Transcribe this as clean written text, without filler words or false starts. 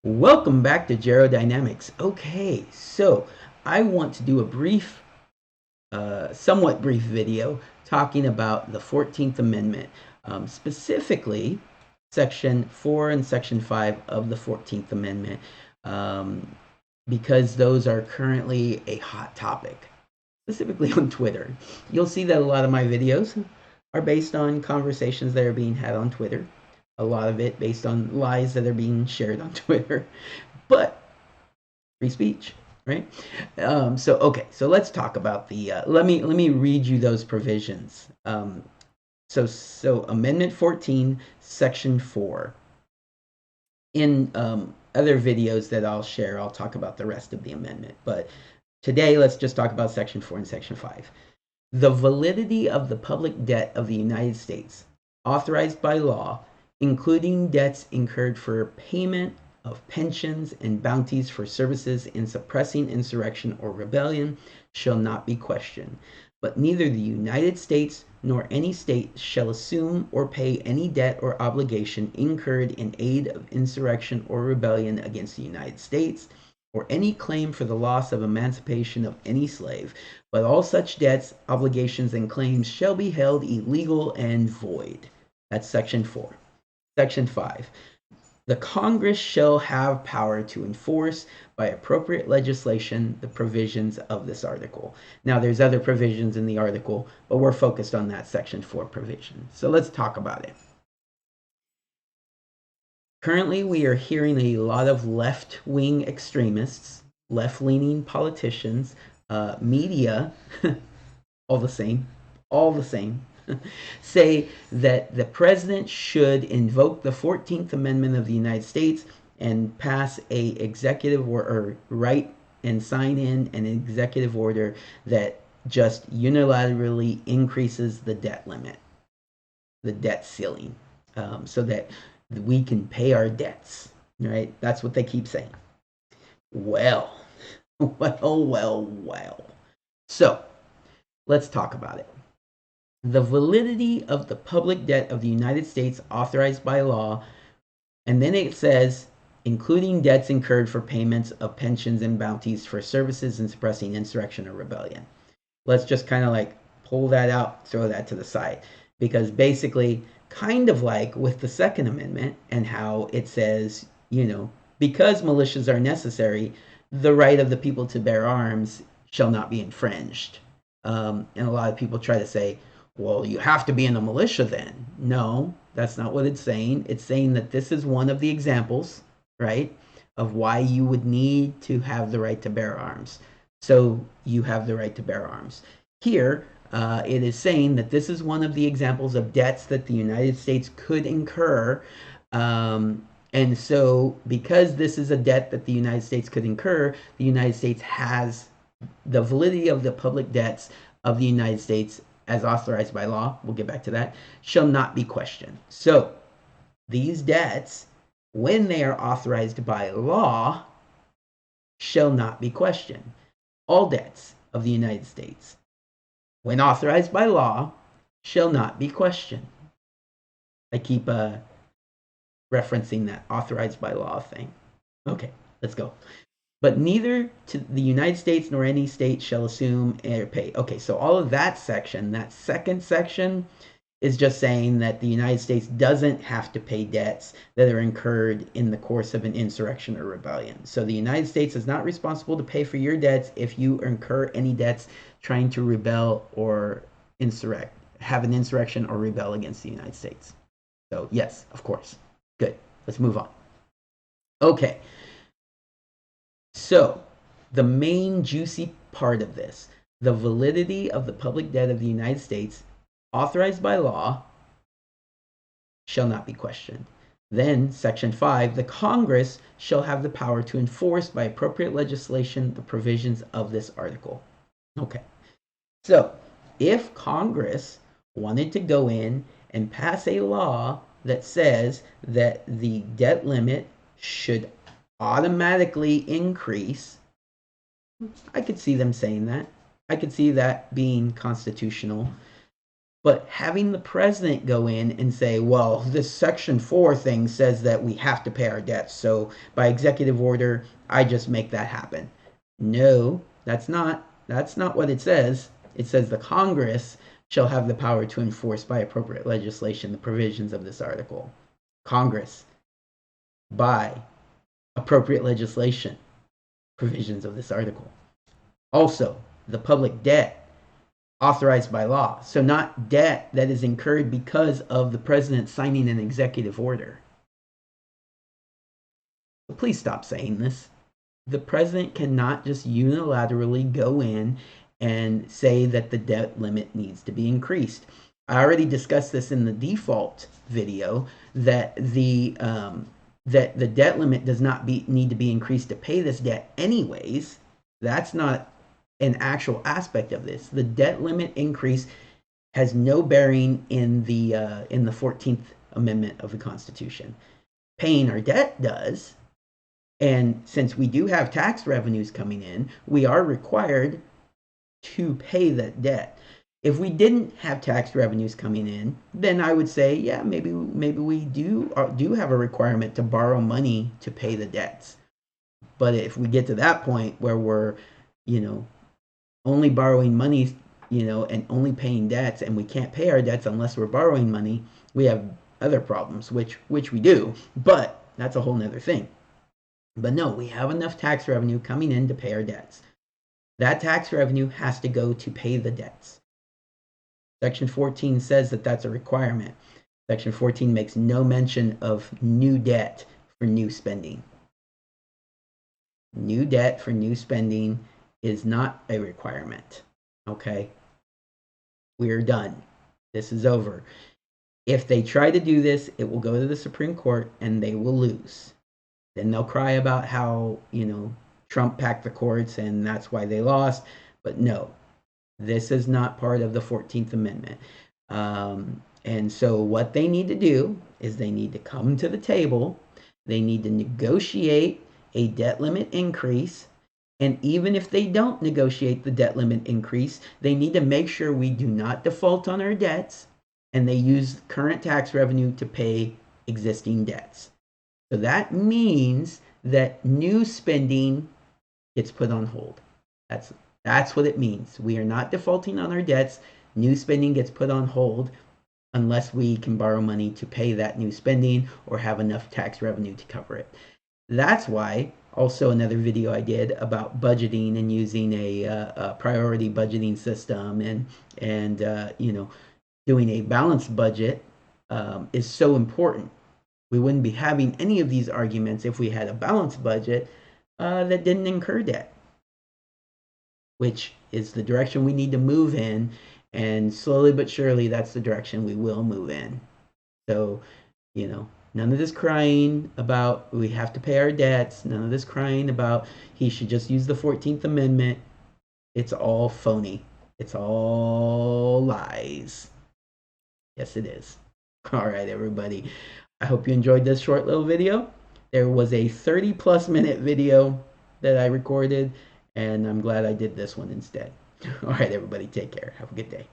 Welcome back to Gerodynamics. Okay, so I want to do a brief, somewhat brief video talking about the 14th Amendment, specifically Section 4 and Section 5 of the 14th Amendment, um, because those are currently a hot topic, specifically on Twitter. You'll see that a lot of my videos are based on conversations that are being had on Twitter, a lot of it based on lies that are being shared on Twitter. But free speech, right? So let's talk about the. Let me read you those provisions. So Amendment 14, Section 4. In other videos that I'll share, I'll talk about the rest of the amendment. But today, let's just talk about Section 4 and Section 5. The validity of the public debt of the United States, authorized by law, including debts incurred for payment of pensions and bounties for services in suppressing insurrection or rebellion, shall not be questioned. But neither the United States nor any state shall assume or pay any debt or obligation incurred in aid of insurrection or rebellion against the United States, or any claim for the loss of emancipation of any slave, but all such debts, obligations, and claims shall be held illegal and void. That's Section 4. Section 5. The Congress shall have power to enforce by appropriate legislation the provisions of this article. Now, there's other provisions in the article, but we're focused on that Section 4 provision. So let's talk about it. Currently, we are hearing a lot of left-wing extremists, left-leaning politicians, media, all the same, say that the president should invoke the 14th Amendment of the United States and pass a executive or write and sign in an executive order that just unilaterally increases the debt limit, the debt ceiling, so that we can pay our debts, right? That's what they keep saying. Well. So let's talk about it. The validity of the public debt of the United States authorized by law, and then it says, including debts incurred for payments of pensions and bounties for services in suppressing insurrection or rebellion. Let's just kind of like pull that out, throw that to the side, because basically, kind of like with the Second Amendment and how it says, because militias are necessary, the right of the people to bear arms shall not be infringed. And a lot of people try to say, well, you have to be in a militia then. No, that's not what it's saying. It's saying that this is one of the examples, right, of why you would need to have the right to bear arms. So you have the right to bear arms. Here, it is saying that this is one of the examples of debts that the United States could incur. And so because this is a debt that the United States could incur, the United States has the validity of the public debts of the United States as authorized by law, we'll get back to that, shall not be questioned. So these debts, when they are authorized by law, shall not be questioned. All debts of the United States, when authorized by law, shall not be questioned. I keep referencing that authorized by law thing. Okay, let's go. But neither to the United States nor any state shall assume or pay. Okay, so all of that section, that second section, is just saying that the United States doesn't have to pay debts that are incurred in the course of an insurrection or rebellion. So the United States is not responsible to pay for your debts if you incur any debts trying to rebel or have an insurrection or rebel against the United States. So yes, of course. Good. Let's move on. Okay. So, the main juicy part of this, the validity of the public debt of the United States, authorized by law, shall not be questioned. Then, Section 5, the Congress shall have the power to enforce by appropriate legislation the provisions of this article. Okay. So, if Congress wanted to go in and pass a law that says that the debt limit should automatically increase, I could see them saying that. I could see that being constitutional. But having the president go in and say, well, this Section 4 thing says that we have to pay our debts, so by executive order, I just make that happen. No, that's not what it says. It says the Congress shall have the power to enforce by appropriate legislation the provisions of this article. Congress, by appropriate legislation, provisions of this article. Also, the public debt authorized by law. So not debt that is incurred because of the president signing an executive order. Please stop saying this. The president cannot just unilaterally go in and say that the debt limit needs to be increased. I already discussed this in the default video that the debt limit does not need to be increased to pay this debt anyways. That's not an actual aspect of this. The debt limit increase has no bearing in the 14th Amendment of the Constitution. Paying our debt does. And since we do have tax revenues coming in, we are required to pay that debt. If we didn't have tax revenues coming in, then I would say, yeah, maybe we do have a requirement to borrow money to pay the debts. But if we get to that point where we're, only borrowing money, and only paying debts, and we can't pay our debts unless we're borrowing money, we have other problems, which we do. But that's a whole nother thing. But no, we have enough tax revenue coming in to pay our debts. That tax revenue has to go to pay the debts. Section 14 says that that's a requirement. Section 14 makes no mention of new debt for new spending. New debt for new spending is not a requirement. Okay? We're done. This is over. If they try to do this, it will go to the Supreme Court and they will lose. Then they'll cry about how, Trump packed the courts and that's why they lost. But no, this is not part of the 14th Amendment. And so what they need to do is they need to come to the table. They need to negotiate a debt limit increase. And even if they don't negotiate the debt limit increase, they need to make sure we do not default on our debts and they use current tax revenue to pay existing debts. So that means that new spending gets put on hold. That's what it means. We are not defaulting on our debts. New spending gets put on hold unless we can borrow money to pay that new spending or have enough tax revenue to cover it. That's why also another video I did about budgeting and using a priority budgeting system and doing a balanced budget is so important. We wouldn't be having any of these arguments if we had a balanced budget that didn't incur debt, which is the direction we need to move in. And slowly but surely, that's the direction we will move in. So, none of this crying about we have to pay our debts. None of this crying about he should just use the 14th Amendment. It's all phony. It's all lies. Yes, it is. All right, everybody. I hope you enjoyed this short little video. There was a 30+ minute video that I recorded, and I'm glad I did this one instead. All right, everybody, take care. Have a good day.